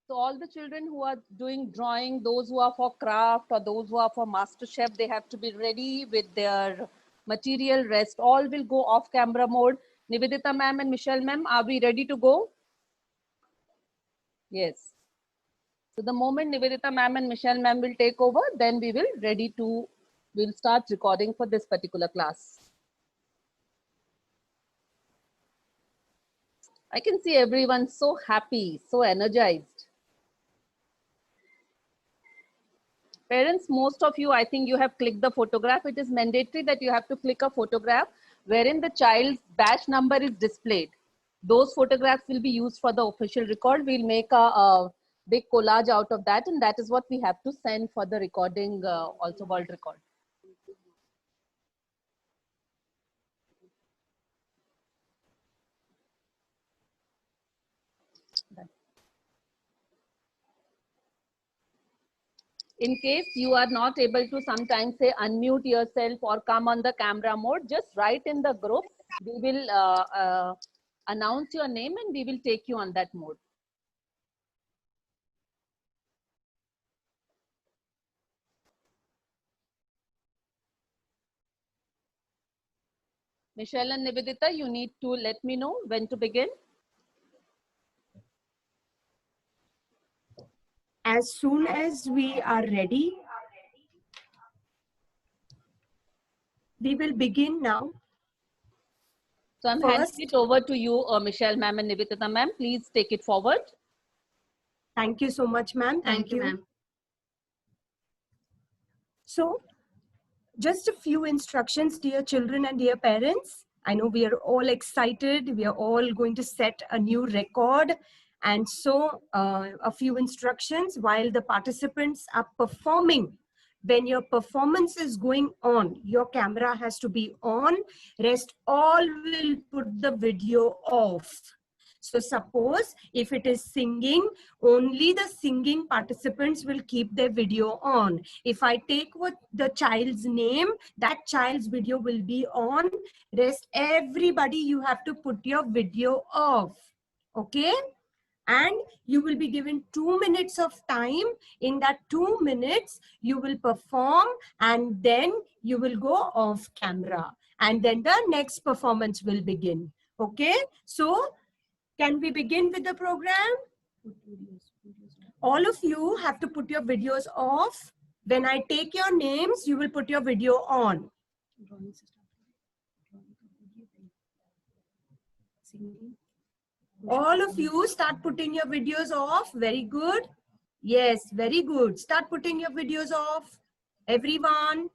So all the children who are doing drawing, those who are for craft or those who are for master chef, they have to be ready with their material. Rest all will go off camera mode. Nivedita ma'am and Michelle ma'am, are we ready to go? Yes. So the moment Nivedita ma'am and Michelle ma'am will take over, then we'll start recording for this particular class. I can see everyone so happy, so energized. Parents, most of you, I think you have clicked the photograph. It is mandatory that you have to click a photograph wherein the child's batch number is displayed. Those photographs will be used for the official record. We'll make a big collage out of that, and that is what we have to send for the recording, also world record. In case you are not able to sometimes say unmute yourself or come on the camera mode, just write in the group. We will announce your name and we will take you on that mode. Michelle and Nivedita, you need to let me know when to begin. As soon as we are ready, we will begin now. So I'm handing it over to you, Michelle ma'am and Nivedita ma'am. Please take it forward. Thank you so much, ma'am. Thank you, ma'am. So, just a few instructions, dear children and dear parents. I know we are all excited. We are all going to set a new record. And so, a few instructions while the participants are performing. When your performance is going on, your camera has to be on. Rest all will put the video off. So suppose if it is singing, only the singing participants will keep their video on. If I take what the child's name, that child's video will be on. Rest everybody, you have to put your video off. Okay? And you will be given 2 minutes of time. In that 2 minutes, you will perform and then you will go off camera. And then the next performance will begin. Okay? So, can we begin with the program? All of you have to put your videos off. When I take your names, you will put your video on. All of you start putting your videos off. Very good. Yes, very good. Start putting your videos off. Everyone.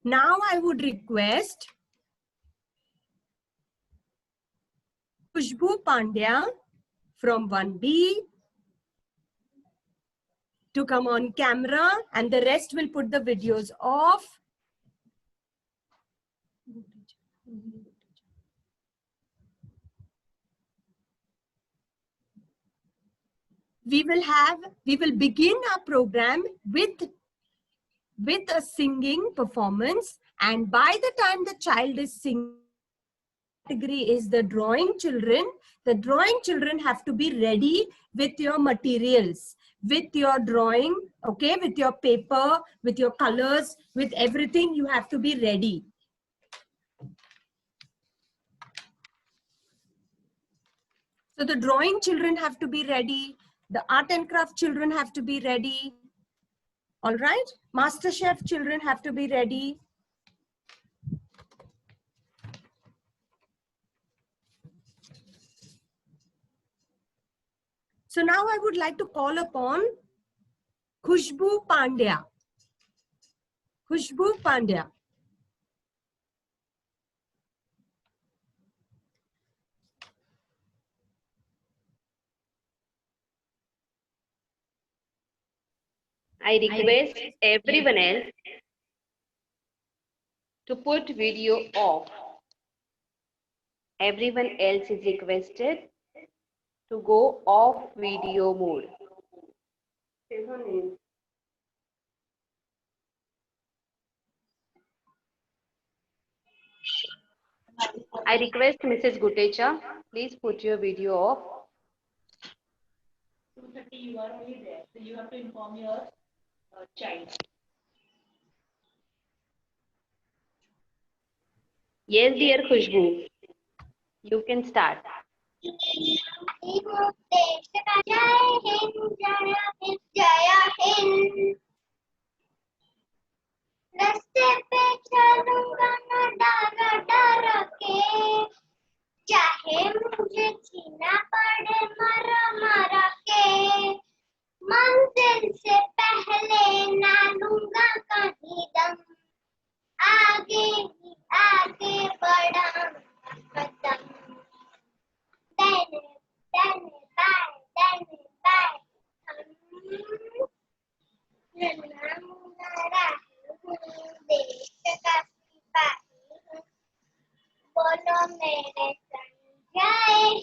Now I would request Khushbu Pandya from 1B to come on camera, and the rest will put the videos off. We will begin our program with a singing performance, and by the time the child is singing, category is the drawing children. The drawing children have to be ready with your materials, with your drawing, okay, with your paper, with your colors, with everything. You have to be ready. So the drawing children have to be ready. The art and craft children have to be ready. All right. Master Chef children have to be ready. So now I would like to call upon Khushbu Pandya. Khushbu Pandya. I request everyone else to put video off. Everyone else is requested to go off video mode. I request Mrs. Gutecha, please put your video off. 2:30 you are only there, so you have to inform your child. Yes, dear Khushbu, you can start. रास्ते पे चलूंगा न डर डर के, चाहे मुझे जीना पड़े मर मर के, मंजिल से पहले ना लूंगा कहीं दम, आगे ही आगे बढ़ा कदम, देने देने बाय देश का सिपाही हूँ, बोलो मेरे संग जय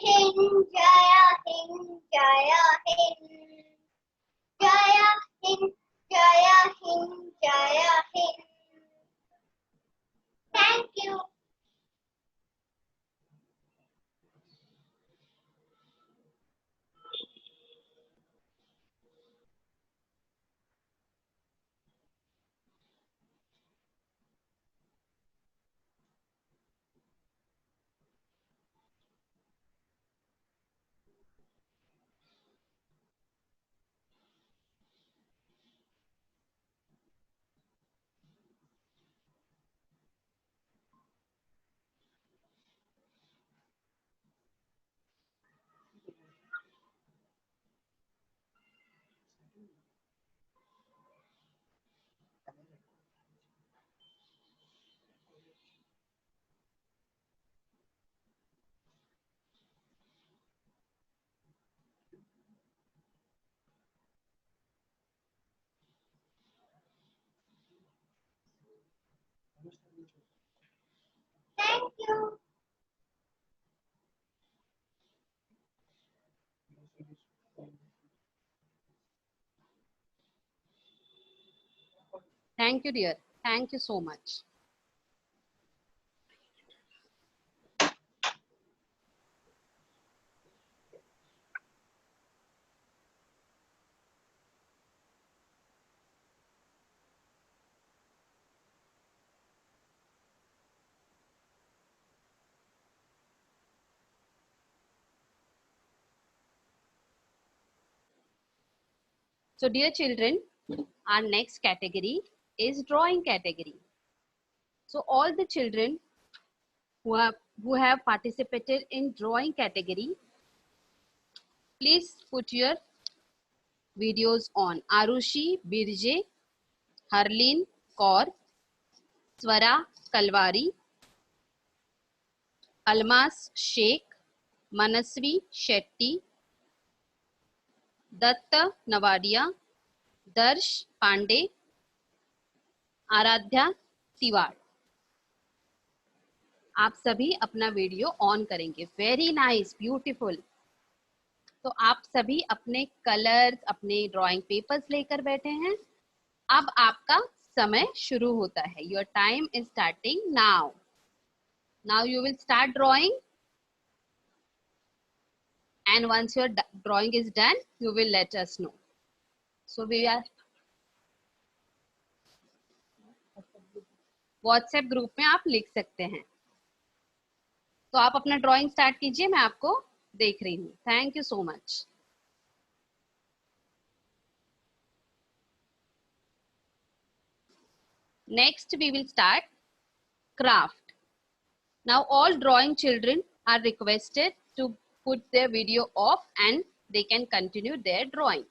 हिंद जय हिंद जय हिंद जय हिंद जय हिंद जय Hind. Thank you. Thank you. Thank you, dear. Thank you so much. So, dear children, our next category is drawing category. So, all the children who have participated in drawing category, please put your videos on. Arushi Birje, Harleen Kaur, Swara Kalwari, Almas Sheikh, Manasvi Shetty, Datta Navadia, Darsh Pandey, Aaradhya Tiwad. आप सभी अपना video on करेंगे। Very nice, beautiful. तो आप सभी अपने colours, अपने drawing papers लेकर बैठे हैं। अब आपका समय शुरू होता है। Your time is starting now. Now you will start drawing and once your drawing is done you will let us know. So we are WhatsApp group में आप लिख सकते हैं। तो आप अपना ड्राइंग स्टार्ट कीजिए, मैं आपको देख रही हूँ। Thank you so much. Next we will start craft. Now all drawing children are requested to put their video off and they can continue their drawing.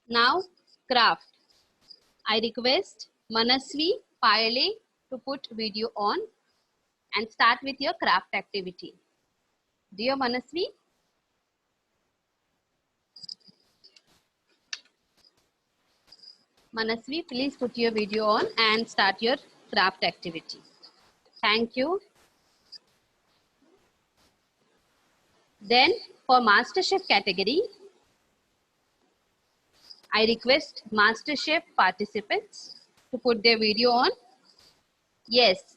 Now, craft. I request Manasvi Payale to put video on and start with your craft activity. Dear Manasvi. Manasvi, please put your video on and start your craft activity. Thank you. Then for MasterChef category, I request MasterChef participants to put their video on. Yes,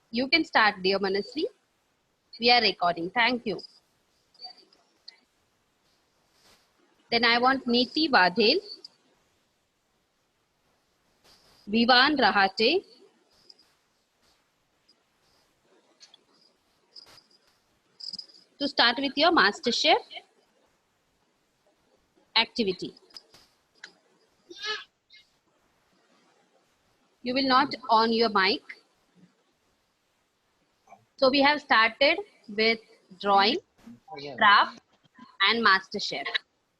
you can start, dear Manasvi. We are recording. Thank you. Then I want Neeti Vadhel, Vivan Rahate, to start with your MasterChef activity. You will not on your mic. So we have started with drawing, craft and MasterChef.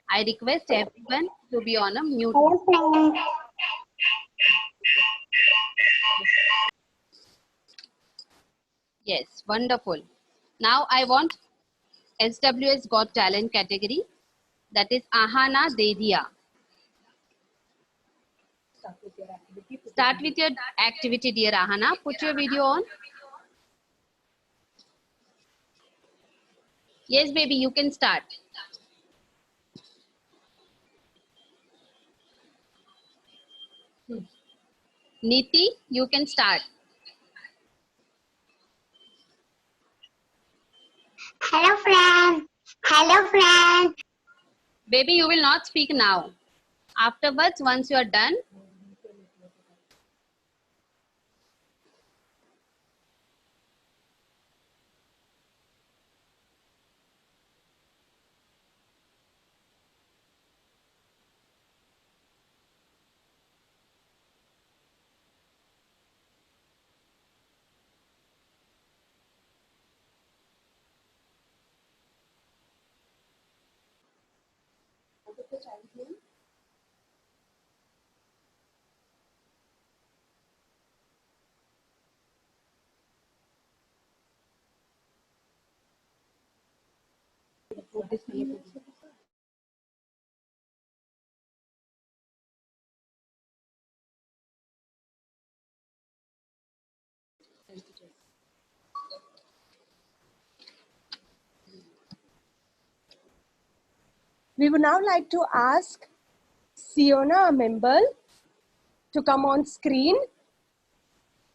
I request everyone to be on a mute. Yes, wonderful. Now I want SWS Got Talent category, that is Ahana Dedia. Start with your activity, dear Ahana. Put your video on. Yes, baby, you can start. Niti, you can start. Hello, friend. Hello, friend. Baby, you will not speak now. Afterwards, once you are done, We would now like to ask Siona Membel to come on screen,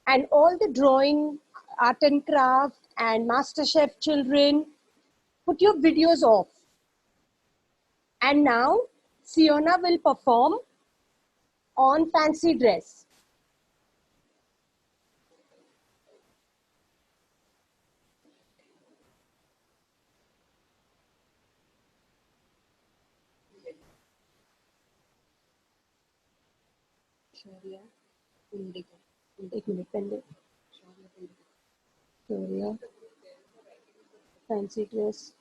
and all the drawing, art and craft and MasterChef children, put your videos off. And now Siona will perform on fancy dress. एक minute पहले Shaurya fancy dress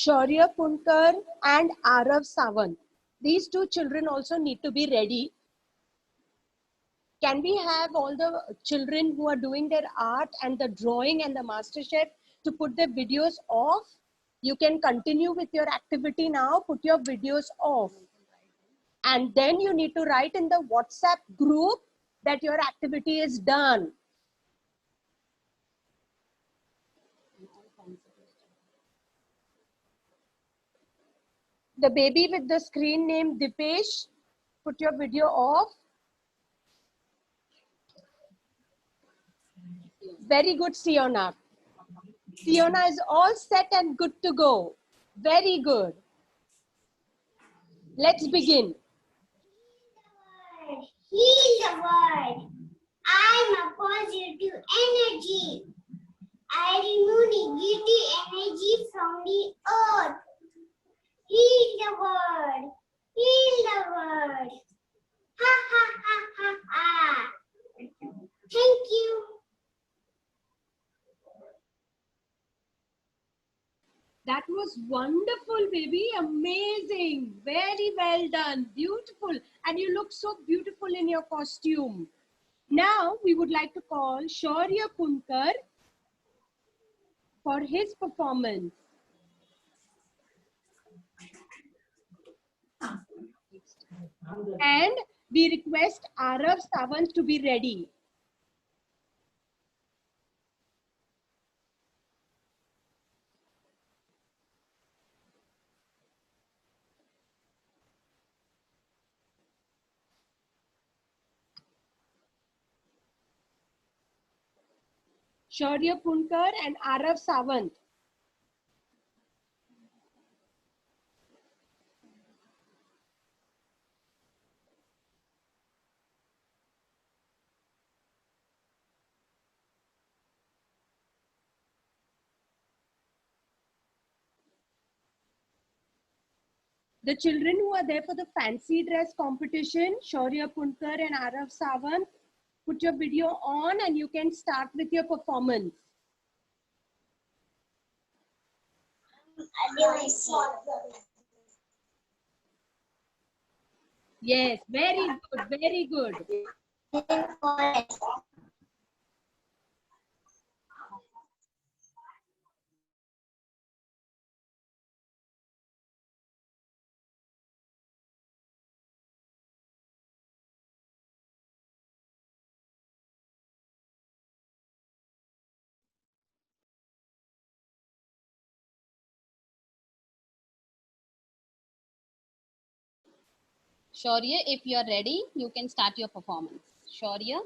Shaurya Punkar and Arav Sawant. These two children also need to be ready. Can we have all the children who are doing their art and the drawing and the MasterChef to put their videos off? You can continue with your activity now, put your videos off. And then you need to write in the WhatsApp group that your activity is done. The baby with the screen name Dipesh, put your video off. Very good, Siona. Siona is all set and good to go. Very good. Let's begin. Heal the world. I'm a positive energy. I remove negative energy from the earth. Heal the world. Heal the world. Ha ha ha ha ha. Thank you. That was wonderful, baby. Amazing. Very well done. Beautiful. And you look so beautiful in your costume. Now, we would like to call Shaurya Punkar for his performance. And we request Arav Sawant to be ready. Shaurya Punkar and Arav Sawant. The children who are there for the fancy dress competition, Shaurya Punkar and Arav Sawant, put your video on and you can start with your performance. Yes, very good, very good. Shaurya, if you are ready, you can start your performance. Shaurya.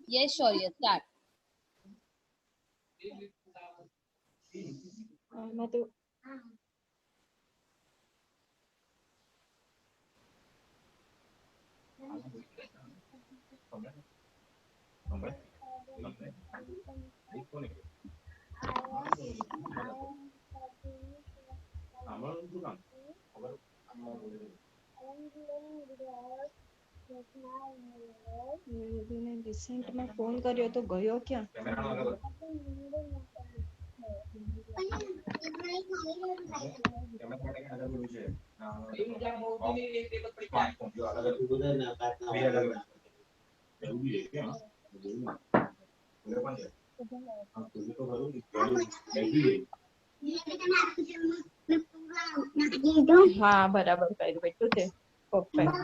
Yes, Shaurya, start. Recent में phone કર્યો તો ગયો ક્યાં હા બરાબર કર્યું બેટું તે perfect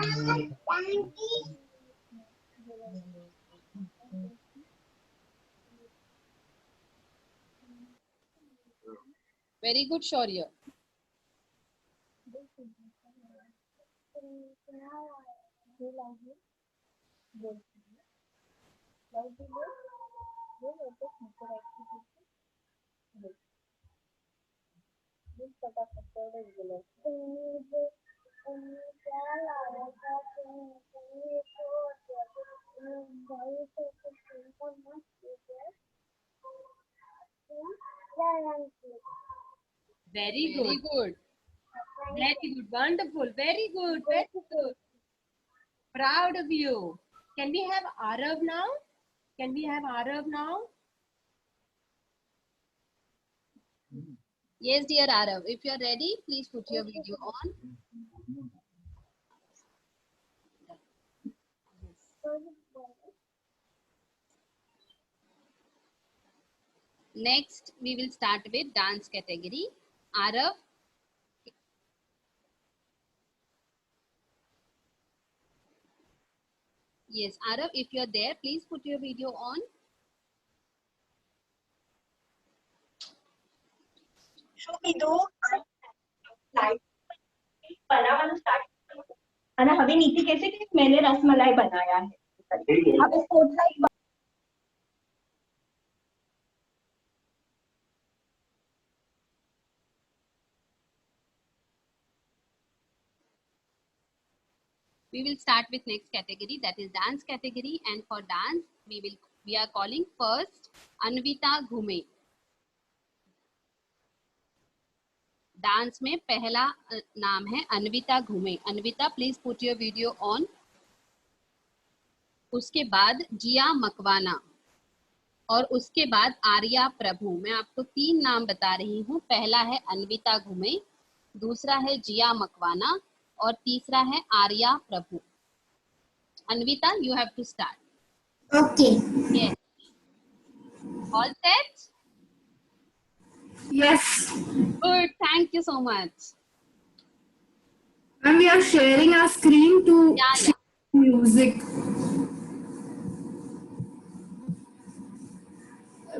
Very good, Shaurya. Very good. Very good. Very good. Wonderful. Very good. Very good. Proud of you. Can we have Arav now? Can we have Arav now? Yes, dear Arav, if you are ready, please put your video on. Next, we will start with dance category. Arav. Yes, Arav, if you are there, please put your video on. શું કીધું બનાવવાનું start અને હવે નીતિ કહે છે કે मैंने रसमलाई बनाया है. હવે સ્પોર્ટલાઇટ We will start with next category, that is dance category, and for dance we are calling first Anvita Ghume. Dance में पहला नाम है अन्विता घूमे. Anvita please put your video on. उसके बाद जिया मकवाना और उसके बाद आर्या प्रभु. मैं आपको 3 नाम बता रही हूँ. पहला है अन्विता घूमे, दूसरा है जिया मकवाना और तीसरा है Arya Prabhu. Anvita, you have to start. Okay. Yes. All set? Yes, Good. Thank you so much. and we are sharing our screen to Yeah. share music.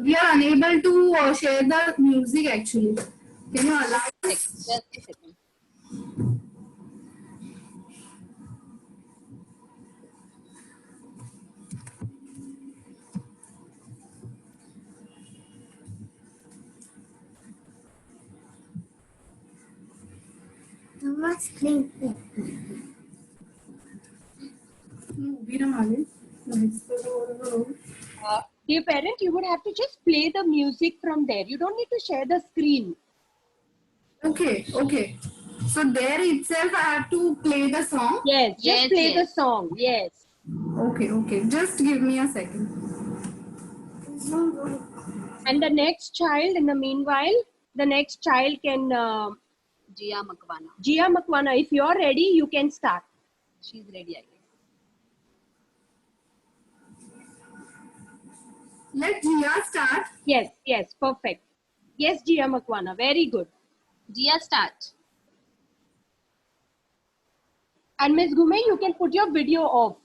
We are unable to share the music actually. Can you allow us? Just a second. What's playing? No, Veera Malin. No, it's dear parent, you would have to just play the music from there. You don't need to share the screen. okay, okay. So there itself I have to play the song. Yes, just Yes, play the yes. song. Yes. Okay, okay. Just give me a second. And the next child, in the meanwhile, the next child can, Jiya Makwana. Jia Makwana, if you're ready, you can start. She's ready, I guess. Let Jia start. Yes, yes, perfect. Yes, Jia Makwana, very good. Jiya, start. And Ms. Gume, you can put your video off.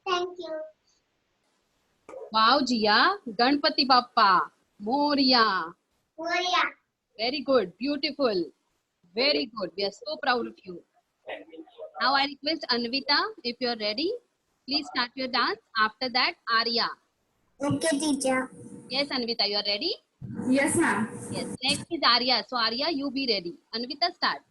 Thank you. Wow, Jiya. Ganpati Bappa. Moria. Gloria. Very good. Beautiful. Very good. We are so proud of you. Now I request Anvita, if you're ready, please start your dance. After that, Arya. Okay, teacher. Yes, Anvita, you are ready? Yes, ma'am. Yes. Next is Arya. So Arya, you be ready. Anvita, start.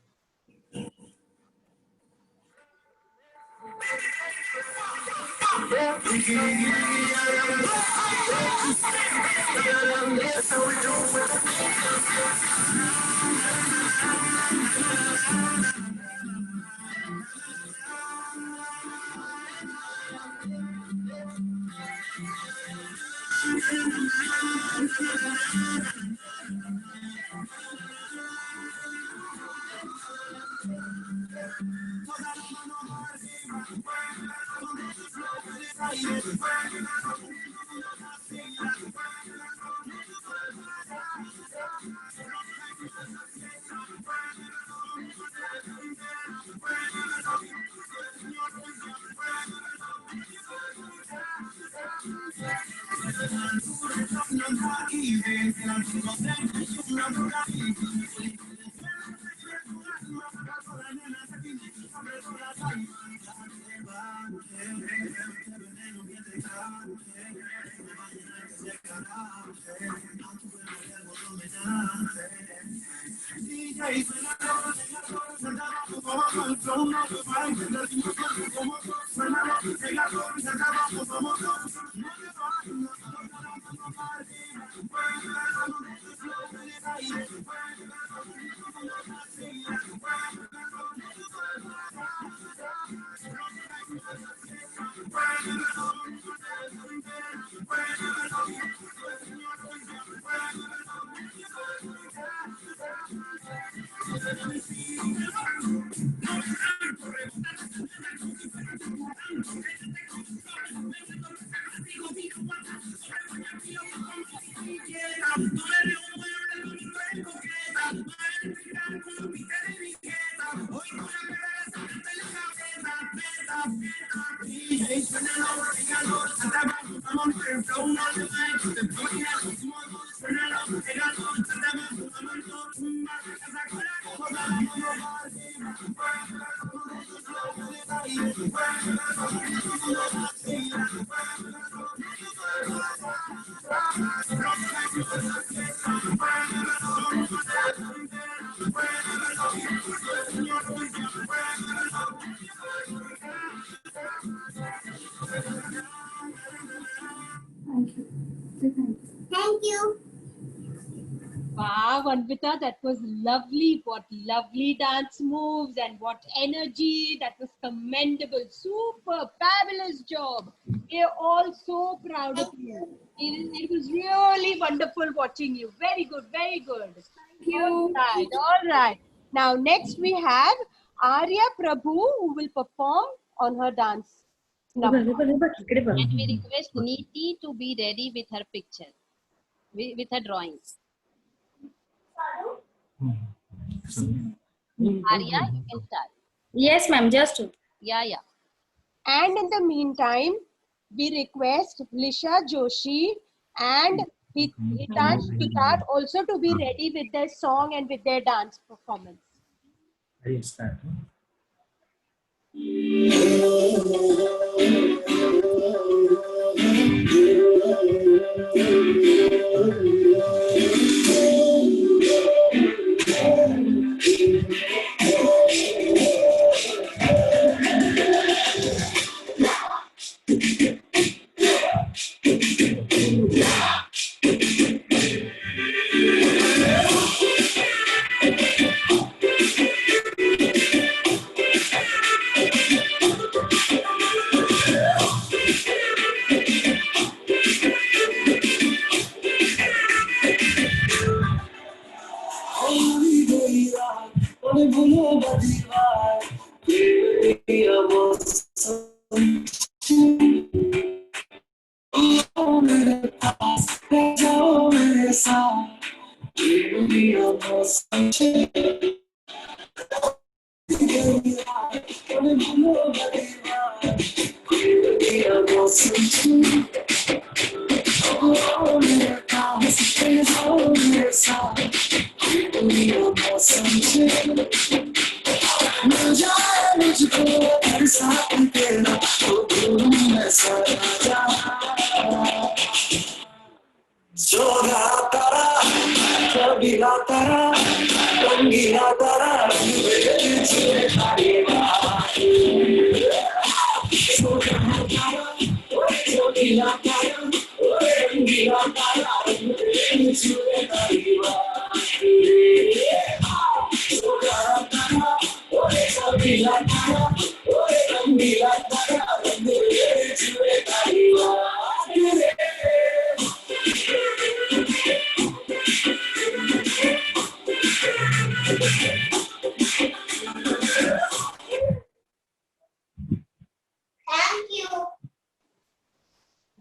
Thank you. Wow, Anvita, that was lovely. What lovely dance moves and what energy. That was commendable. Super, fabulous job. We are all so proud of you. It was really wonderful watching you. Very good, very good. Thank you. All right. Now, next we have Arya Prabhu who will perform on her dance number. And we request Neeti to be ready with her picture, with her drawings. Arya, you can start. Yes, ma'am. Just Yeah. And in the meantime, we request Lisha Joshi and Hitansh Tutat also to be ready with their song and with their dance performance. Thank you.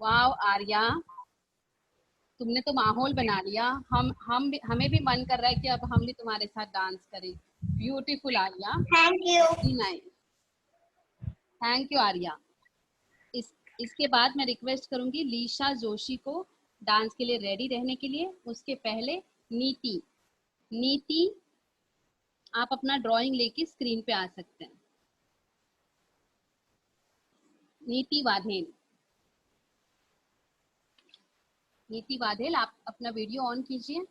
Wow Arya, तुमने तो माहौल बना लिया. हमें भी मन कर रहा है कि अब हम भी तुम्हारे साथ डांस करें. Beautiful Arya. Thank you. Nice. Thank you Arya. इसके बाद मैं रिक्वेस्ट करूंगी लीशा जोशी को डांस के लिए रेडी रहने के लिए, उसके पहले नीति आप अपना ड्राइंग लेके स्क्रीन पे आ सकते हैं। नीति वाधेल आप अपना वीडियो ऑन कीजिए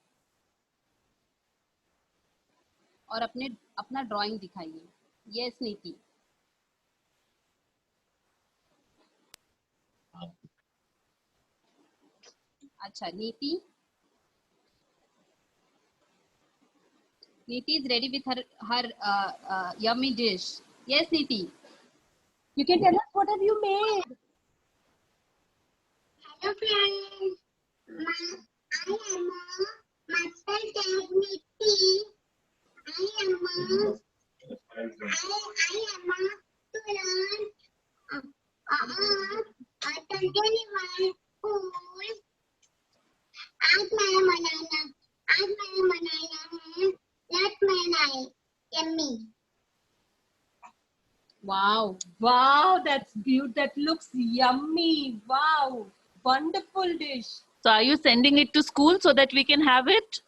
और अपना ड्राइंग दिखाइए। यस नीति। अच्छा नीति is ready with her yummy dish. Yes Niti. You can tell us what have you made. Hello friends. I am Master Niti. I am to learn school. आज मैंने बनाया है नट मलाई yummy. Wow, that's beautiful. That looks yummy. Wow, wonderful dish. So are you sending it to school so that we can have it?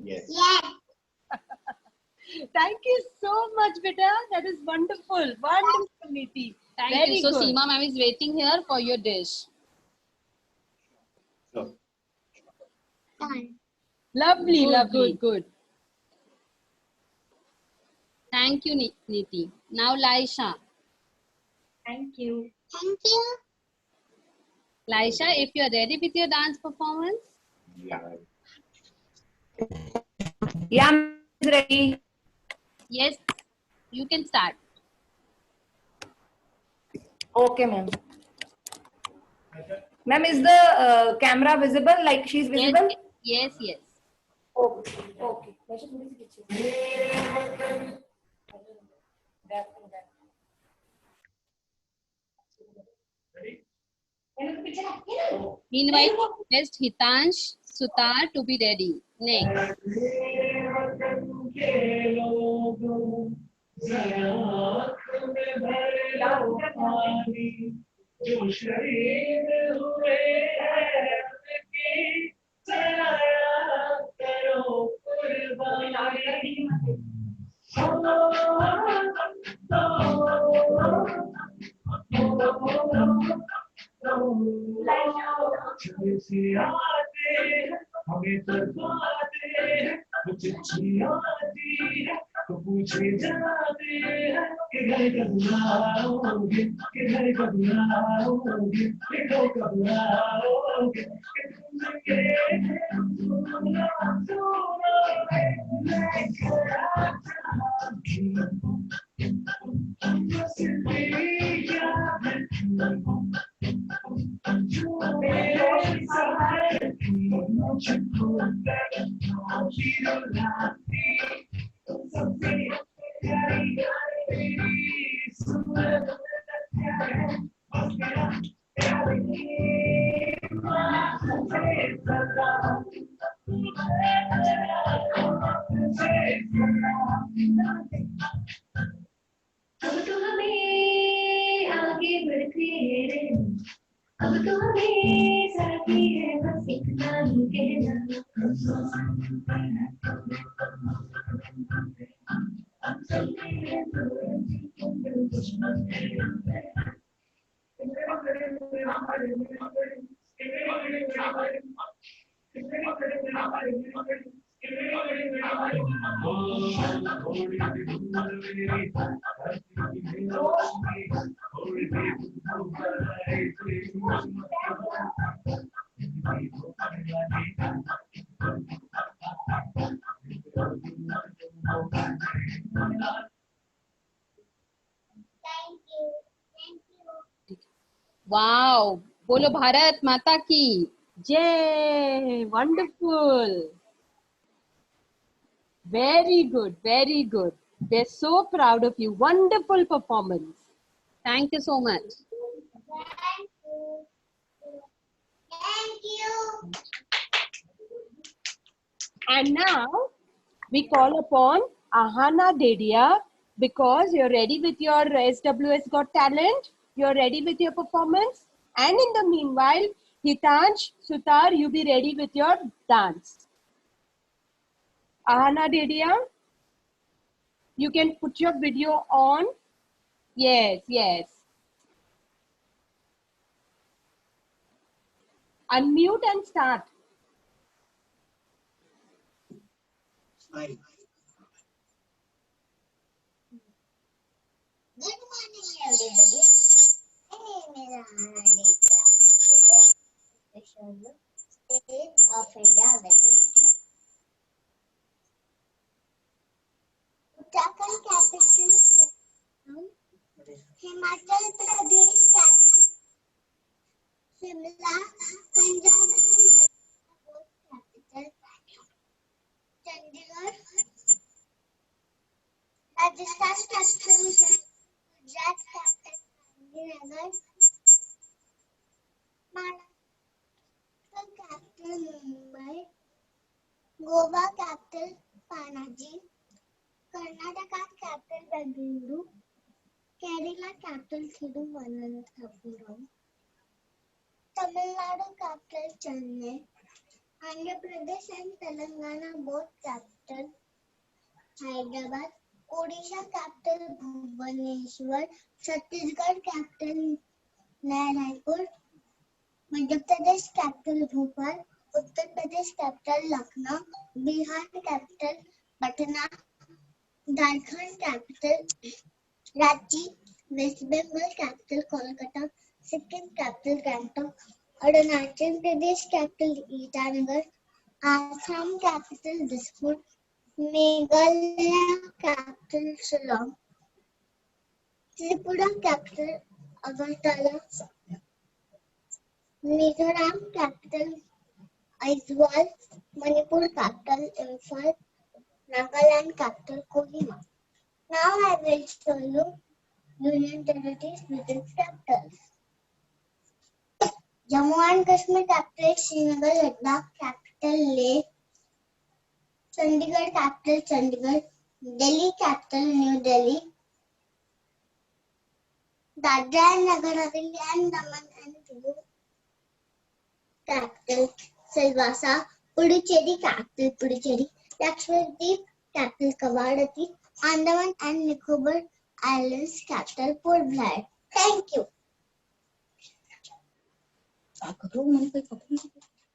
Yes. Thank you so much, beta. That is wonderful. Wonderful, Niti. Thank Very you. So good. Seema ma'am is waiting here for your dish. Done. Lovely, lovely. Good. Thank you, Niti. Now Laisha. Thank you. Thank you. Laisha, if you are ready with your dance performance. Yeah, I'm ready. Yes, you can start. Okay, ma'am. Ma'am, is the camera visible? Like she's visible? Yes. Okay. Meanwhile, request Hitansh Sutar to be ready. Next. Wow. बोलो भारत माता की Yay! Wonderful. Very good. They're so proud of you. Wonderful performance. Thank you so much. Thank you. And now we call upon Ahana Dedia, because you're ready with your SWS Got Talent. You're ready with your performance. And in the meanwhile, Hitansh, Sutar, you be ready with your dance. Ahana Dedia, you can put your video on. Yes, yes. Unmute and start. Good morning, everybody. My name is Ahana Aditya. Today I will show you State of India weather. Uttarakhand capital, Himachal Pradesh capital, Shimla, Punjab and Haryana capital, Chandigarh, Rajasthan capital, Gujarat capital, Gandhinagar, Maharashtra capital, Mumbai, Goa capital, Panaji, Karnataka capital, Bengaluru, Kerala capital, Thiruvananthapuram, Tamil Nadu capital, Chennai, Andhra Pradesh and Telangana both capital, Hyderabad, Odisha capital, Bhubaneswar, Chhattisgarh capital, Raipur, Madhya Pradesh capital, Bhopal, Uttar Pradesh capital, Lucknow, Bihar capital, Patna, Jharkhand capital, Ranchi, West Bengal capital, Kolkata, Sikkim capital, Gangtok, Arunachal Pradesh capital, Itanagar, Assam capital, Dispur, Meghalaya capital, Shillong, Tripura capital, Agartala, Mizoram capital, Aizawl, Manipur capital, Imphal, Nagaland capital, Kohima. Now I will show you Union Territories with its capitals. Jammu and Kashmir capital, Srinagar, Ladakh capital, Leh, Chandigarh capital, Chandigarh, Delhi capital, New Delhi, Dadra and Nagar Haveli and Daman and Diu capital, Silvassa, Puducherry capital, Puducherry, Lakshadweep capital, Kavadati, Andaman and Nicobar Islands capital, Port Blair. Thank you.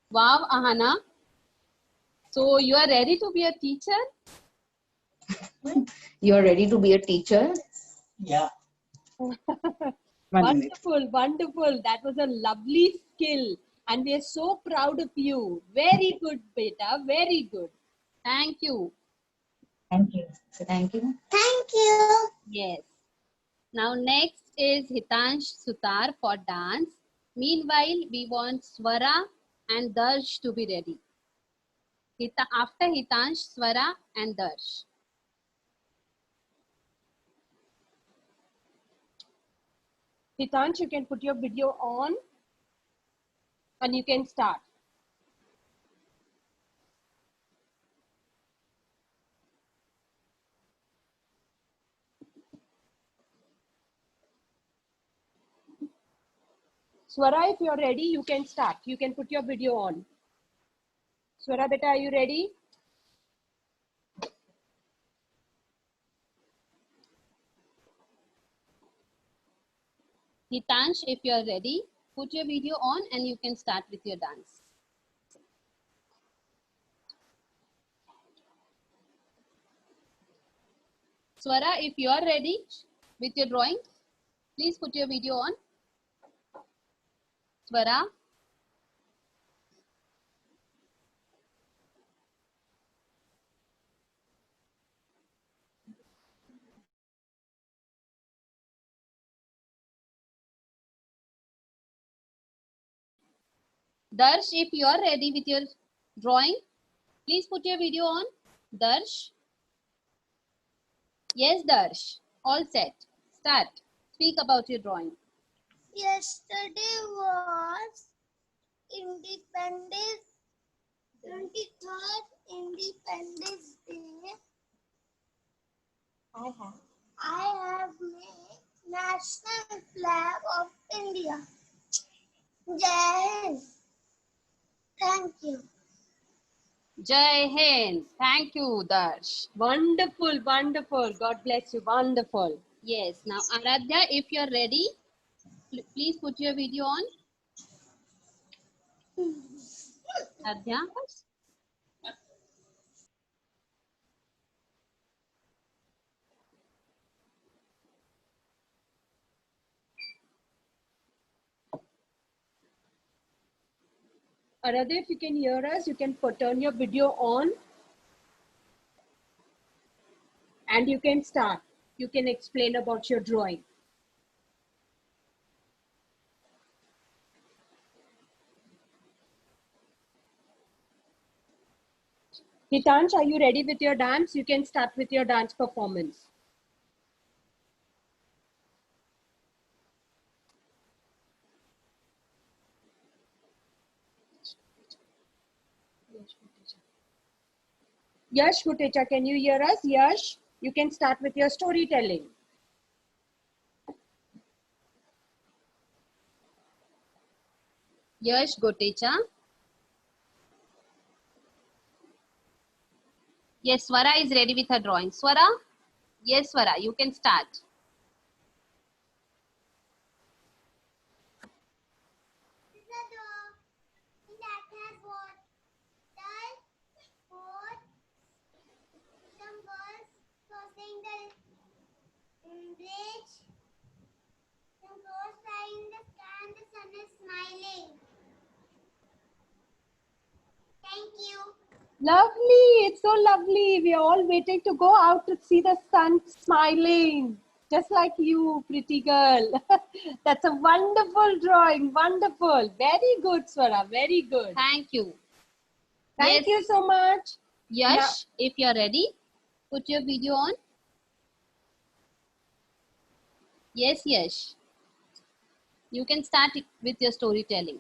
Wow, Ahana. So you are ready to be a teacher? You are ready to be a teacher? Yeah. Wonderful, wonderful. That was a lovely skill. And we are so proud of you. Very good, beta. Very good. Thank you. Thank you. Thank you. Thank you. Yes. Now next is Hitansh Sutar for dance. Meanwhile, we want Swara and Darsh to be ready. After Hitansh, Swara and Darsh. Hitansh, you can put your video on and you can start. Swara, if you're ready, you can start. You can put your video on. Swara, beta, are you ready? Hitansh, if you're ready, put your video on and you can start with your dance. Swara, if you are ready with your drawing, please put your video on. Swara. Darsh, if you are ready with your drawing, please put your video on. Darsh. Yes, Darsh. All set. Start. Speak about your drawing. Yesterday was Independence 23rd Independence Day. I have made National Flag of India. Jai Hind. Thank you. Jai Hind. Thank you, Darsh. Wonderful, wonderful. God bless you. Wonderful. Yes. Now, Aradhya, if you're ready, please put your video on. Aradhya. Aradhya, if you can hear us, you can turn your video on and you can start. You can explain about your drawing. Hitansh, are you ready with your dance? You can start with your dance performance. Yash Gutecha, can you hear us? Yash, you can start with your storytelling. Yash Gotecha. Yes, Swara is ready with her drawing. Swara? Yes, Swara, you can start. Some girls crossing the bridge. Some girls flying in the sky and the sun is smiling. Thank you. Lovely. It's so lovely. We are all waiting to go out to see the sun smiling. Just like you, pretty girl. That's a wonderful drawing. Wonderful. Very good, Swara. Very good. Thank you. Thank Yes. you so much. Yash, if you're ready, put your video on. Yes, Yash. You can start with your storytelling.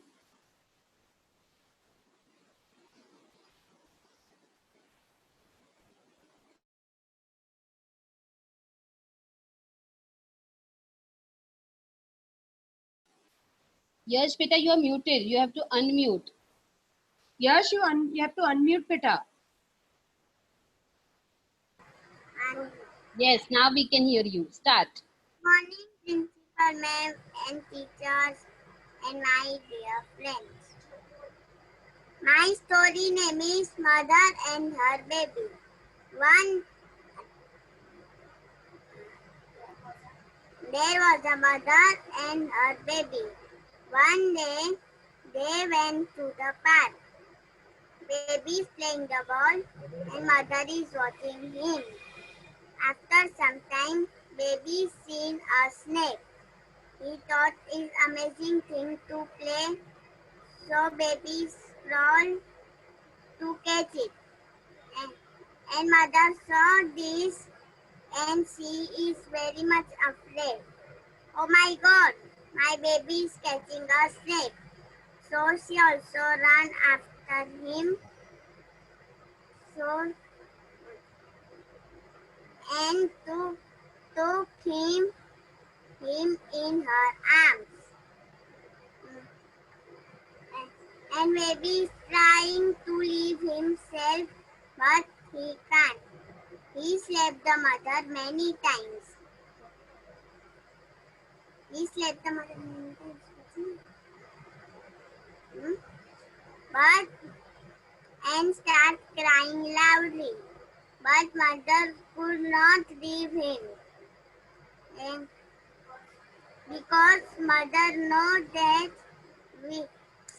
Yash, beta, you are muted. You have to unmute. Yash, you have to unmute, Peta. And Yes, now we can hear you. Start. morning, principal ma'am and teachers and my dear friends. My story name is Mother and Her Baby. There was a mother and her baby. One day, they went to the park. Baby is playing the ball and mother is watching him. After some time, baby seen a snake. He thought it's amazing thing to play, so baby crawled to catch it. And mother saw this and she is very much afraid. Oh my God, my baby is catching a snake. So she also ran after him. So and took him in her arms. And baby is trying to leave himself, but he can't. He slapped the mother many times. But and start crying loudly. But mother could not leave him. And because mother knows that we,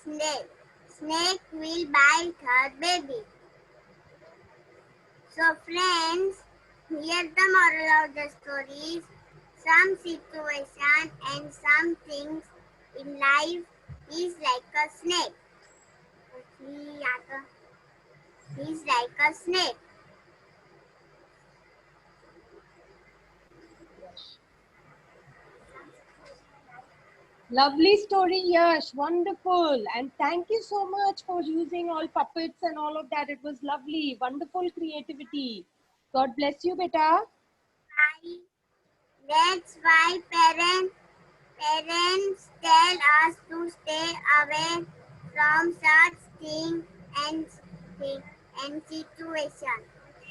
snake will bite her baby. So friends, here the moral of the story is some situation and some things in life is like a snake. He's like a snake. Lovely story, Yash. Wonderful. And thank you so much for using all puppets and all of that. It was lovely. Wonderful creativity. God bless you, beta. That's why parents tell us to stay away from such thing and situation.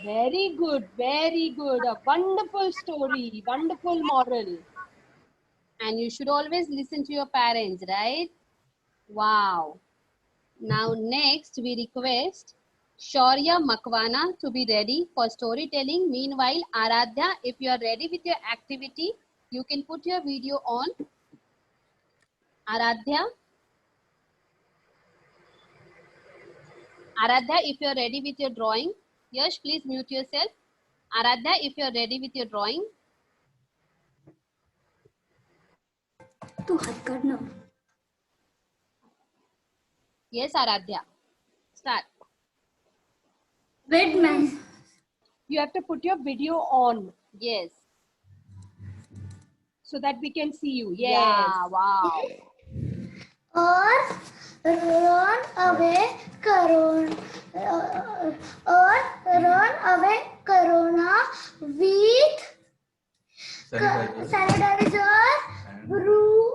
Very good, very good. A wonderful story, wonderful moral. And you should always listen to your parents, right? Wow. Now next we request Shaurya Makwana to be ready for storytelling. Meanwhile, Aradhya, if you are ready with your activity, you can put your video on. Aradhya? Aradhya, if you are ready with your drawing. Yash, please mute yourself. Aradhya, if you are ready with your drawing. तू हट करना. Yes, Aradhya. Start. Wait, man. You have to put your video on Yes. so that we can see you. Yes. Yeah, wow. और run away corona. और run away corona with sanitizer, broom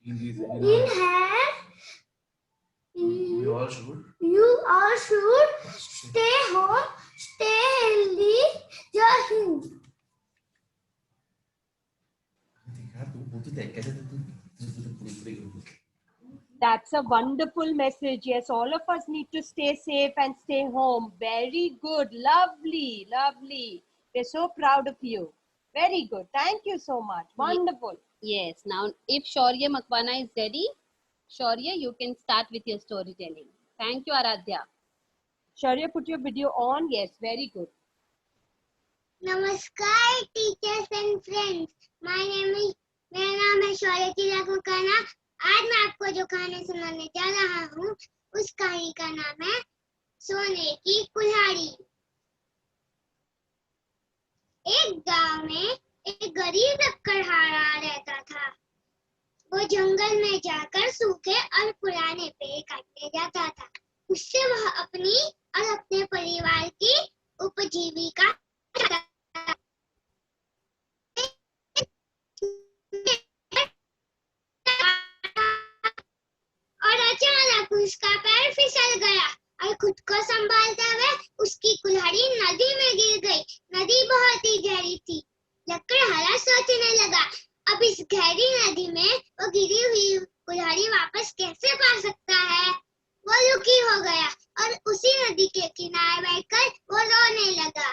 in hand. You all should stay home, stay healthy. Jai Hind. That's a wonderful message. Yes, all of us need to stay safe and stay home. Very good. Lovely, lovely. We're so proud of you. Very good. Thank you so much. Wonderful. Yes. Now, if Shaurya Makwana is ready, Shaurya, you can start with your storytelling. Thank you, Aradhya. Shaurya, put your video on. Yes, very good. नमस्कार teachers and friends, मेरा नाम है शौर्य तिलक मकवाना। आज मैं आपको जो कहानी सुनाने जा रहा हूँ उस कहानी का नाम है सोने की कुल्हाड़ी। एक गांव में एक गरीब लकड़हारा रहता था। वो जंगल में जाकर सूखे और पुराने पेड़ काटने जाता था। उससे वह अपनी और अपने परिवार की उपजीविका और अचानक उसका पैर फिसल गया और खुद को संभालते हुए उसकी कुल्हाड़ी नदी में गिर गई। नदी बहुत ही गहरी थी। लकड़हारा सोचने लगा, अब इस गहरी नदी में वो गिरी हुई कुल्हाड़ी वापस कैसे पा सकता है। वो दुखी हो गया और उसी नदी के किनारे बैठकर वो रोने लगा।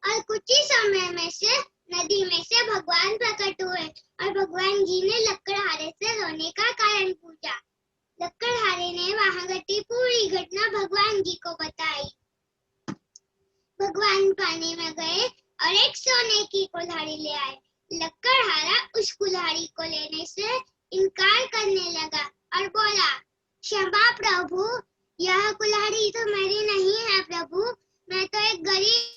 और कुछ ही समय में से नदी में से भगवान प्रकट हुए और भगवान जी ने लकड़हारे से रोने का कारण पूछा। लकड़हारे ने वहां घटी पूरी घटना भगवान जी को बताई। भगवान पानी में गए और एक सोने की कुल्हाड़ी ले आए। लकड़हारा उस कुल्हाड़ी को लेने से इनकार करने लगा और बोला, क्षमा प्रभु, यह कुल्हाड़ी तो मेरी नहीं है प्रभु, मैं तो एक गरीब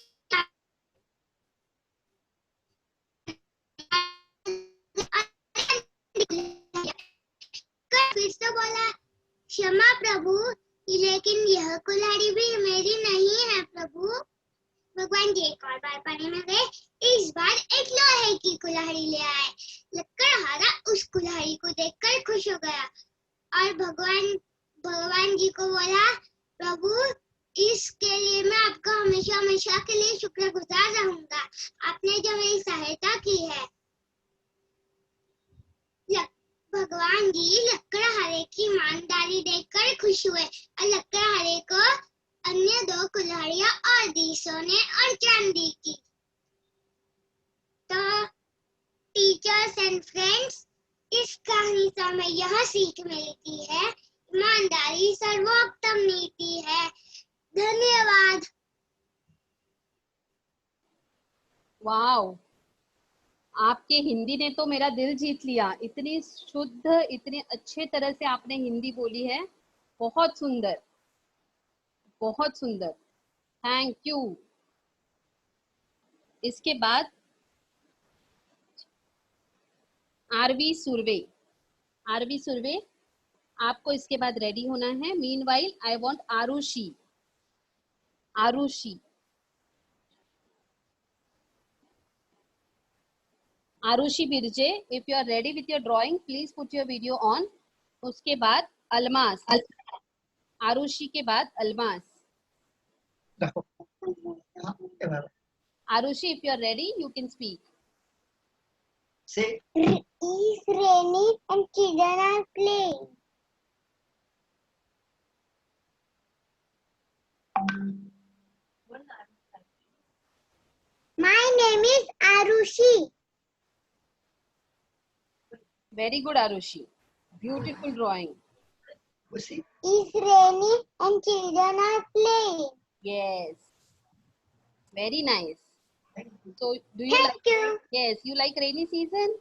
फिर से बोला, क्षमा प्रभु, लेकिन यह कुल्हाड़ी भी मेरी नहीं है प्रभु। भगवान जी एक और बार पानी में गए। इस बार एक लोहे की कुल्हाड़ी ले आए। लकड़हारा उस कुल्हाड़ी को देखकर खुश हो गया और भगवान जी को बोला, प्रभु, इसके लिए मैं आपका हमेशा हमेशा के लिए शुक्रगुजार रहूंगा। आपने जो मेरी सहायता की है। भगवान जी लकड़हारे की ईमानदारी देखकर खुश हुए और लकड़हारे को अन्य दो कुल्हाड़ियां और दी, सोने और चांदी की। तो टीचर्स एंड फ्रेंड्स, इस कहानी से हमें यह सीख मिलती है, ईमानदारी सर्वोत्तम नीति है। धन्यवाद। वाओ, आपके हिंदी ने तो मेरा दिल जीत लिया। इतनी शुद्ध, इतने अच्छे तरह से आपने हिंदी बोली है। बहुत सुंदर, बहुत सुंदर। Thank you. इसके बाद आरवी सुरवे। आरवी सुरवे, आपको इसके बाद रेडी होना है। Meanwhile I want Arushi. Arushi, Arushi Birje, if you are ready with your drawing, please put your video on. उसके बाद अलमास, आरुषि के बाद Almas. Arushi, if you are ready, you can speak. Say. It's raining and children are playing. My name is Arushi. Very good, Arushi. Beautiful drawing. It's raining and children are playing. Yes. Very nice. So, do you Thank like? you. Yes, you like rainy season?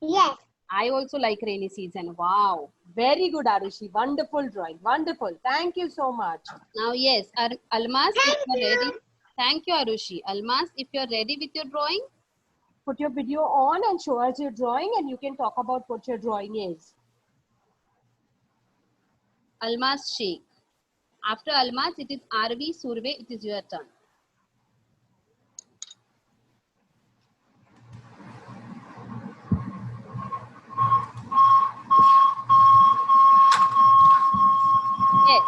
Yes. I also like rainy season. Wow. Very good, Arushi. Wonderful drawing. Wonderful. Thank you so much. Now, yes, Almas, if Thank you're you. ready. Thank you, Arushi. Almas, if you're ready with your drawing. Put your video on and show us your drawing, and you can talk about what your drawing is. Almas Sheikh. After Almas, it is Arvi Surve. It is your turn. Yes.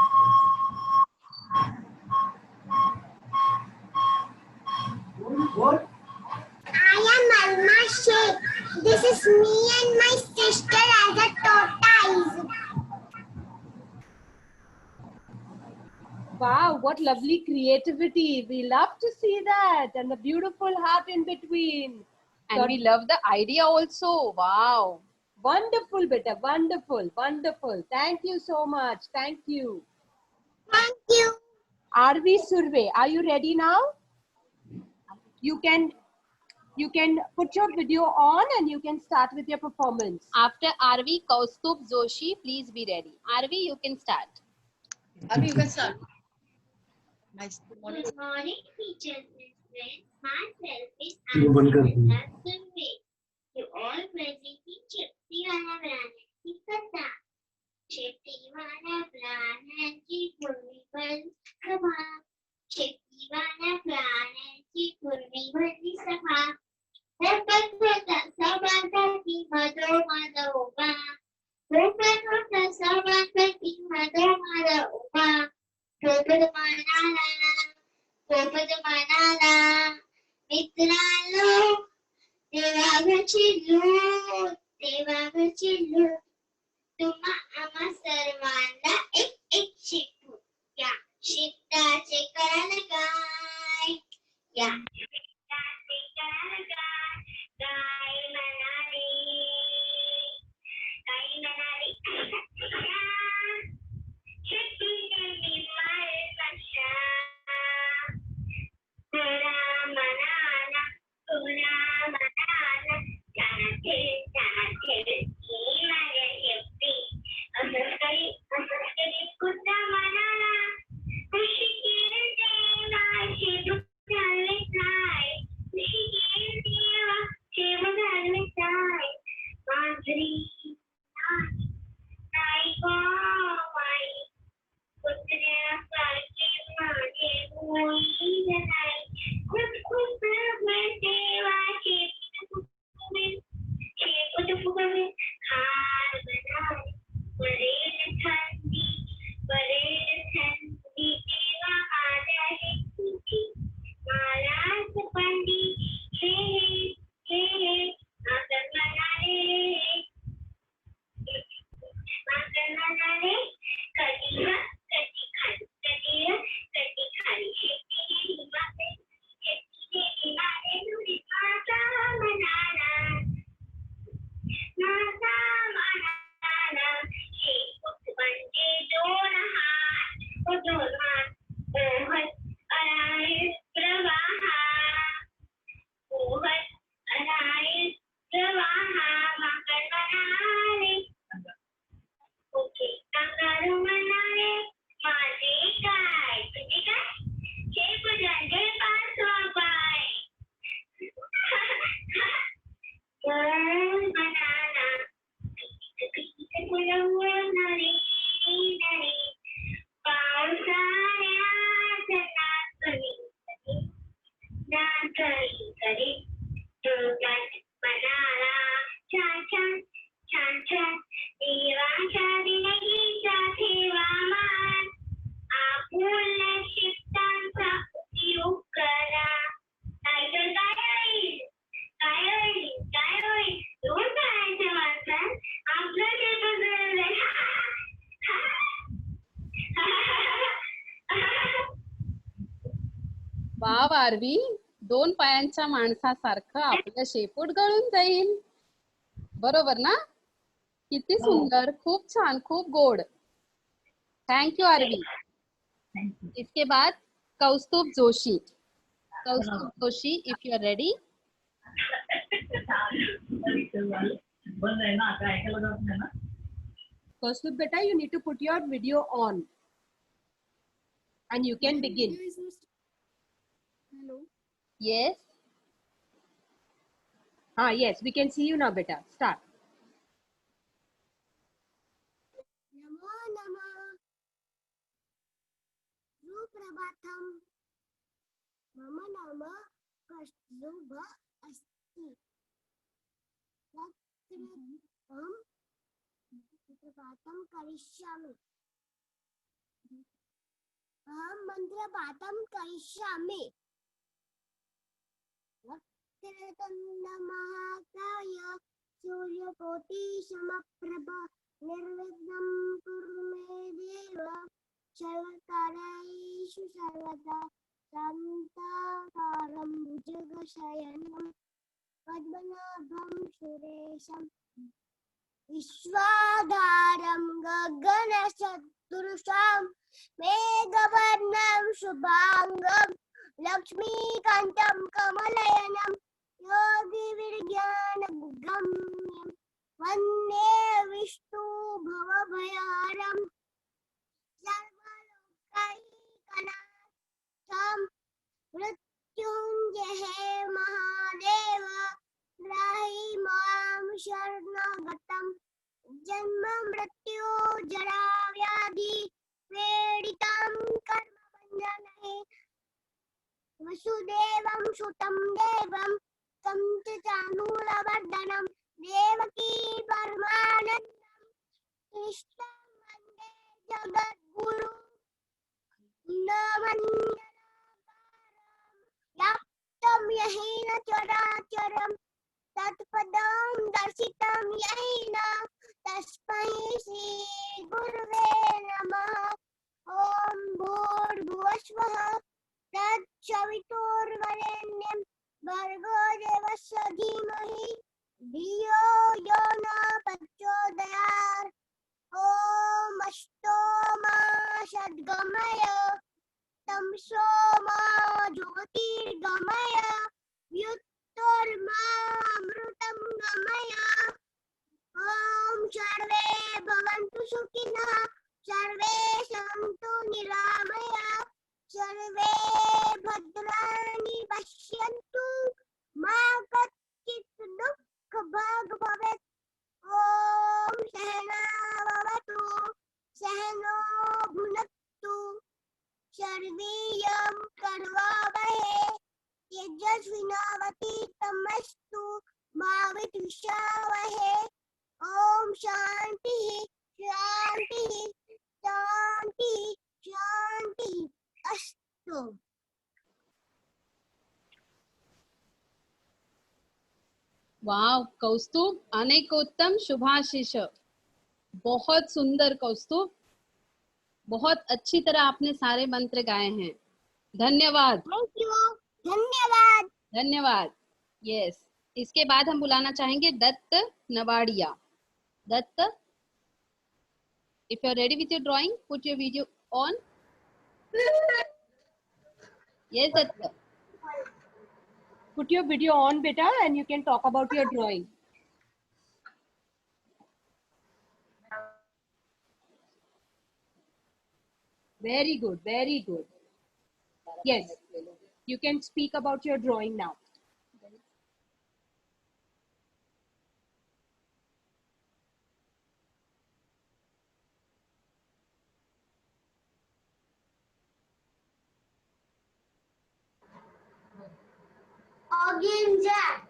What? I am Alma Sheikh. This is me and my sister as a tortoise. Wow, what lovely creativity. We love to see that. And the beautiful heart in between. And we love the idea also. Wow. Wonderful, beta. Wonderful, wonderful. Thank you so much. Thank you. Thank you. Arvi Surve, are you ready now? You can put your video on and you can start with your performance. After Arvi, Kaustubh Joshi, please be ready. Arvi, you can start. Arvi, you can start. Nice. Good morning, teachers and friends. Myself is Anna Survey. You all present teacher. Tivana Brana Sikata. Tivana Brana Chipurmi Sama. Tivana Brana Chipurmi Sama. Repetota Sabantati Mado Uba. Repetota Sabantati Mado Uba. Manala, Mitralo, Devagachilu, Tuma Ama Sarvanda, ek Shipu, Ya, Shita Chekaranagai, Ya, Shita Chekaranagai, Gai Manali, wow RV, 2 पायांच्या माणसासारखं आपलं शेपूट गळून जाईल. बरोबर ना? किती सुंदर, खूप छान, खूप गोड. Thank you Aarvi. इसके बाद Kaustubh Joshi. Kaustubh Joshi, if you are ready. Kaustubh beta, you need to put your video on and you can begin. Hello. Yes. Yes, we can see you now beta. Start. नमो नमः सुप्रभातम् मम नाम कौस्तुभ अस्ति अहं मन्त्रपाठं करिष्यामि वक्रतुण्डमहाकाय सूर्यकोटिसमप्रभा निर्विघ्नं कुरु मे देव सर्वकार्येषु सर्वदा शान्ताकारं भुजगशयनं पद्मनाभं सुरेशं विश्वाधारं गगनसदृशं मेघवर्णं शुभांगं लक्ष्मीकान्तं कमलनयनं योगिविज्ञानगम्यं वन्दे विष्णु भवभयहरं सर्वलोकैकनाथं मृत्युञ्जय महादेव त्राहि मां शरणगतं जन्म मृत्यु जरा व्याधि पीडितं कर्मबन्धने वसुदेवं सुतं देवं तं च चानूरवर्धनं देवकी परमानन्दं कृष्णं वन्दे जगद्गुरु व्याप्तं येन चराचरं तत्पदं दर्शितं येन तस्मै श्रीगुरुवे नमः ॐ भूर्भुवस्वः तत्सवितुर्वरेण्यं भर्गो देवस्य धीमहि धियो यो न प्रचोदयात् ॐ अष्टो मा षड्गमय तमसो मा ज्योतिर्गमय व्युत्तरमामृतं गमय ॐ सर्वे भवन्तु सुखिनः सर्वे सन्तु निरामयाः सर्वे भद्राणि पश्यन्तु मा कश्चित् दुःखभाग् भवेत् ॐ सहनाववतु सहनो भुनक्तु सर्वेयं कर्वावहै तेजस्विनावतीतमस्तु मा विद्विषावहै ॐ शान्तिः शान्तिः शान्तिः शान्तिः अस्तु. वाव कौस्तुभ, अनेकोत्तम शुभाशीष. बहुत सुंदर कौस्तुभ, बहुत अच्छी तरह आपने सारे मंत्र गाए हैं. धन्यवाद. Thank you. धन्यवाद. धन्यवाद. यस. इसके बाद हम बुलाना चाहेंगे Datt Nawadia. Datt, if you are ready with your drawing, put your video on. Yes, Datta. Put your video on beta and you can talk about your drawing. Very good, very good. Yes, you can speak about your drawing now. Ogin Jack.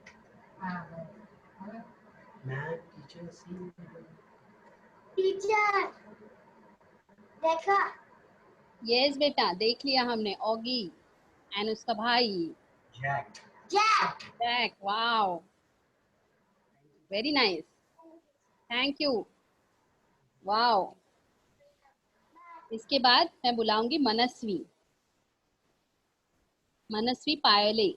Teacher देखा. Yes बेटा, देख लिया हमने. Oggy and उसका भाई Jack. Jack. Wow, very nice. Thank you. Wow. इसके बाद मैं बुलाऊंगी मनस्वी. मनस्वी पायले,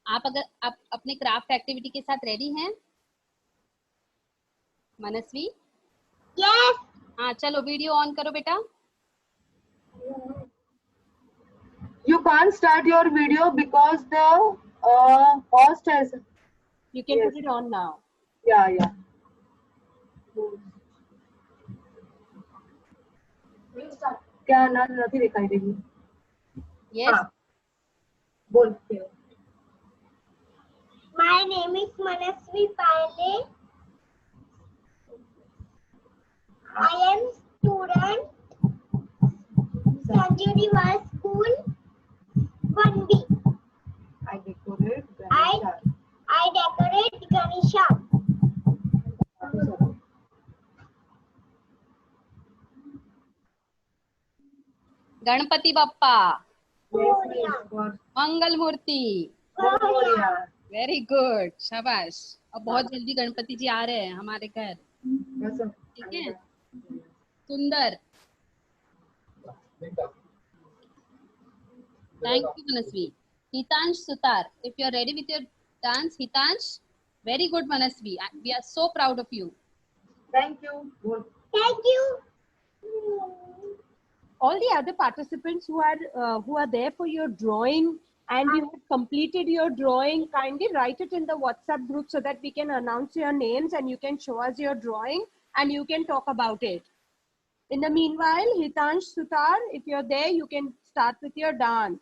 आप अगर आप अपने क्राफ्ट एक्टिविटी के साथ रेडी हैं? मनस्वी, Yes. हाँ चलो वीडियो ऑन करो बेटा. You can't start your video because the host has. You can Yes. put it on now. Yeah. क्या ना नहीं दिखाई देगी. Yes. हाँ. बोल. My name is Manasvi Pale. I am student Sanjuni Var School 1B. I decorate. I decorate Ganesha. Ganpati Bappa, Yes. Mangal Murti. Moria. Very good, शाबाश. अब बहुत जल्दी गणपति जी आ रहे हैं हमारे घर. ठीक है, सुंदर. Thank you Manasvi. Hitansh Sutar, if you are ready with your dance. Hitansh, very good Manasvi, we are so proud of you. Thank you. Boल. Thank you. All the other participants who are there for your drawing and you have completed your drawing, kindly write it in the WhatsApp group so that we can announce your names and you can show us your drawing and you can talk about it. In the meanwhile, Hitansh Sutar, if you're there, you can start with your dance.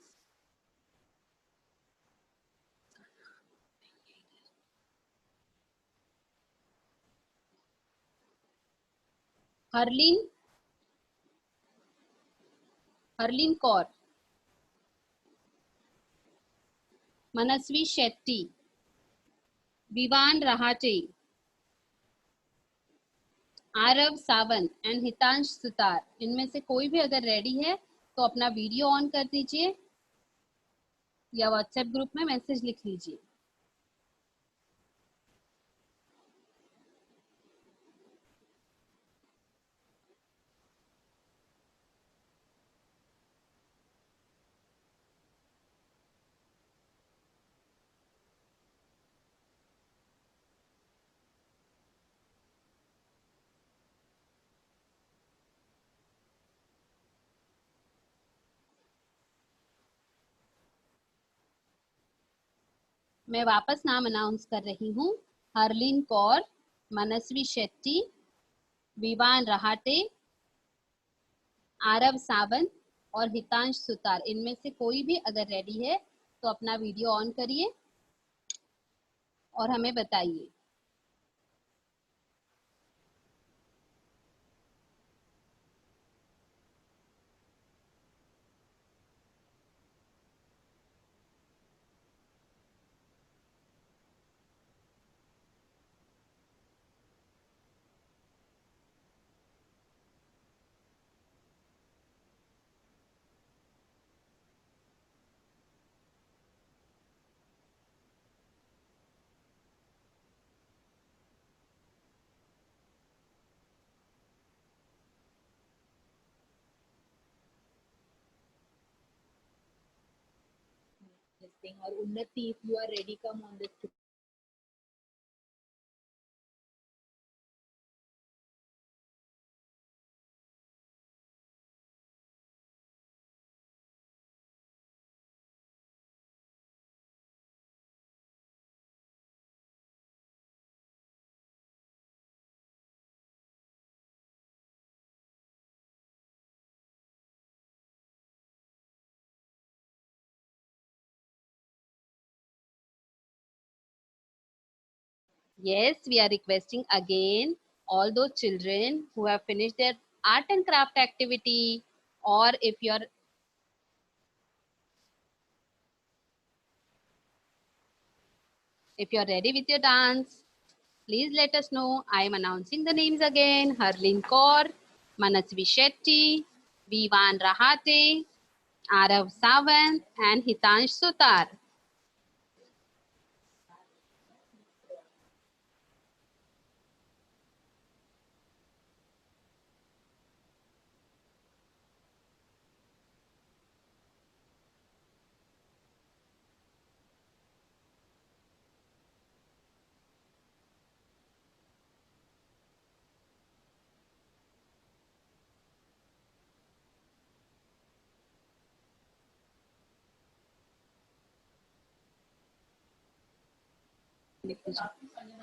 Harleen Kaur, Manasvi Shetty, Vivaan Rahate, Aarav Sawant and Hitansh Sutar. इनमें से कोई भी अगर ready है तो अपना video on कर दीजिए या व्हाट्सएप ग्रुप में मैसेज लिख लीजिए. मैं वापस नाम अनाउंस कर रही हूँ. हरलीन कौर, मनस्वी शेट्टी, विवान रहाटे, आरव सावंत और हितांश सुतार. इनमें से कोई भी अगर रेडी है तो अपना वीडियो ऑन करिए और हमें बताइए. और उन्नति, if you are ready, come on this. Yes, we are requesting again all those children who have finished their art and craft activity, or if you're ready with your dance, please let us know. I am announcing the names again. Harleen Kaur, Manasvi Shetty, Vivan Rahate, Arav Sawant and Hitansh Sutar.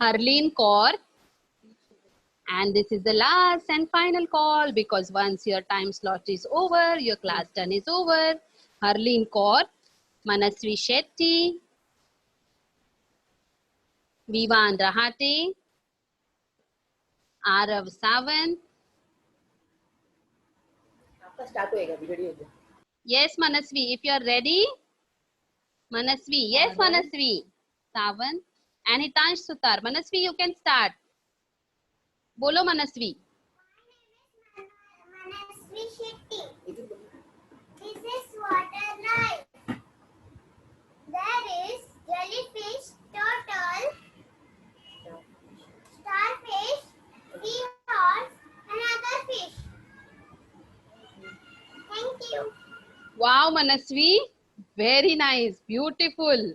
Harleen Kaur. And this is the last and final call, because once your time slot is over, your class done is over. Harleen Kaur, Manasvi Shetty, Vivan Rahate, Arav Sawant. Yes, Manasvi, if you are ready. Manasvi, yes, Manasvi. Sawant and Hitansh Sutar. Manasvi, you can start. Bolo, Manasvi. Manasvi Shetty. This is water life. There is jellyfish, turtle, starfish, seahorse, and other fish. Thank you. Wow, Manasvi. Very nice. Beautiful.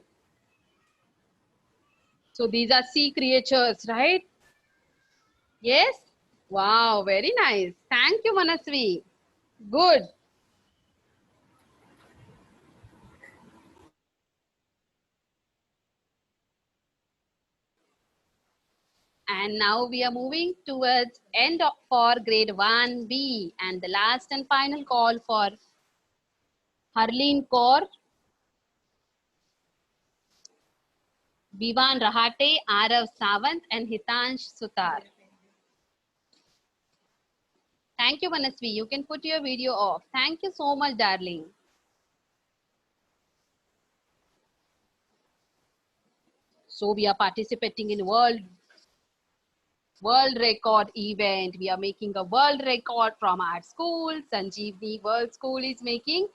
So these are sea creatures, right? Yes? Wow, very nice. Thank you, Manasvi. Good. And now we are moving towards end of, for grade 1B, and the last and final call for Harleen Kaur, Vivan Rahate, Arav Sawant, and Hitansh Sutar. Thank you, Manasvi. You can put your video off. Thank you so much, darling. So we are participating in world record event. We are making a world record from our school. Sanjeevni World School is making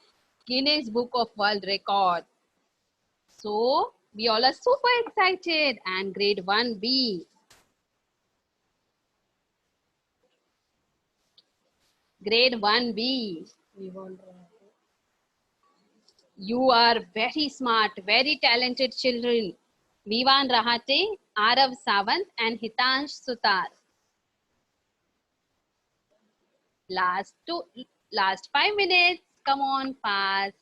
Guinness Book of World Record. So we all are super excited. And grade 1B. Grade 1B. You are very smart, very talented children. Vivan Rahate, Arav Sawant, and Hitansh Sutar. Last 5 minutes. Come on, fast.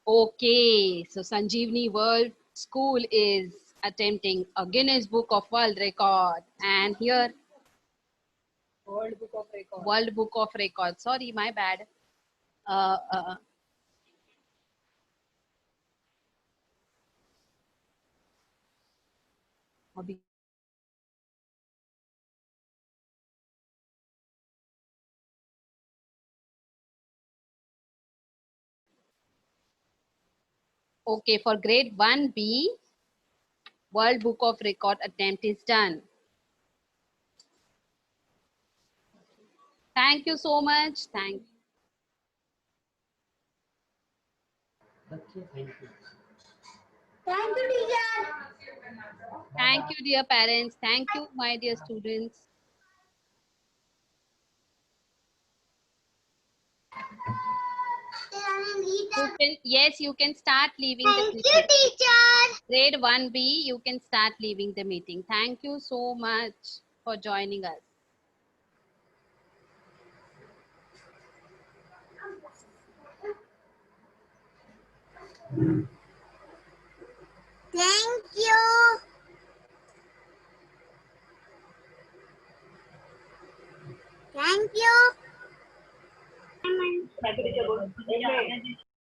Okay, so Sanjeevni World School is attempting a Guinness Book of World Record. And here, World Book of Record. World Book of Record. Sorry, my bad. Okay, for grade 1B, World Book of Record attempt is done. Thank you so much. Thank you. Thank you, teacher. Thank you, dear parents. Thank you, my dear students. Yes, you can start leaving the meeting. Thank you, teacher. Grade 1B, you can start leaving the meeting. Thank you so much for joining us. Thank you. Thank you.